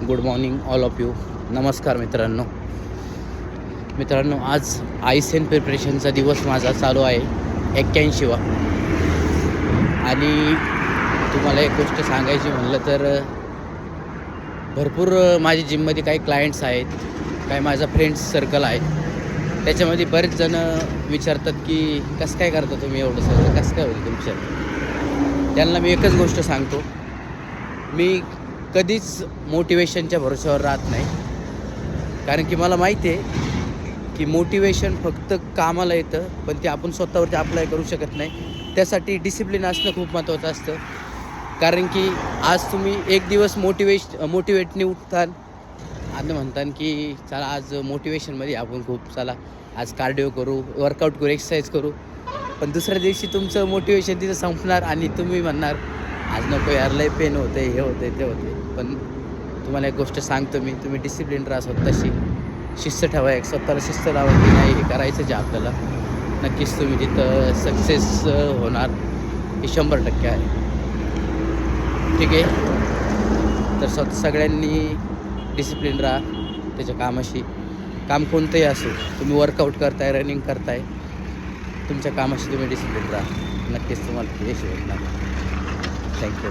Good morning all of you. नमस्कार मित्रांनो. आज आयसेन प्रिपरेशनचा दिवस माझा चालू आहे 81वा. आणि तुम्हाला एक गोष्ट सांगायची म्हणलं तर भरपूर माझ्या जिममध्ये काही क्लायंट्स आहेत, काही माझा फ्रेंड्स सर्कल आहे. त्याच्यामध्ये बरेच जण विचारतात की कसं काय करता तुम्ही एवढं सगळं, कसं काय होतं तुमच्या. त्यांना मी एकच गोष्ट सांगतो, मी कधीच मोटिवेशनच्या भरोश्यावर राहत नाही. कारण की मला माहिती आहे की मोटिवेशन फक्त कामाला येतं, पण ते आपण स्वतःवरती अप्लाय करू शकत नाही. त्यासाठी डिसिप्लिन असणं खूप महत्त्वाचं असतं. कारण की आज तुम्ही एक दिवस मोटिवेटने उठताल आणि म्हणताल की चला आज मोटिवेशनमध्ये आपण खूप चला आज कार्डिओ करू, वर्कआउट करू, एक्सरसाइज करू. पण दुसऱ्या दिवशी तुमचं मोटिवेशन तिथं संपणार आणि तुम्ही म्हणणार आज नको यार, लय पेन होते, हे होते, ते होते. पण तुम्हाला एक गोष्ट सांगतो मी, तुम्ही डिसिप्लिन राहा, स्वतःशी शिस्त ठेवा, एक स्वतःला शिस्त लावा की नाही हे करायचं जे आपल्याला, नक्कीच तुम्ही तिथं सक्सेस होणार हे 100% आहे. ठीक आहे. तर सगळ्यांनी डिसिप्लिन राहा त्याच्या कामाशी. काम कोणतंही असो, तुम्ही वर्कआउट करताय, रनिंग करताय, तुमच्या कामाशी तुम्ही डिसिप्लिन राहा, नक्कीच तुम्हाला यश भेटणार. थँक्यू.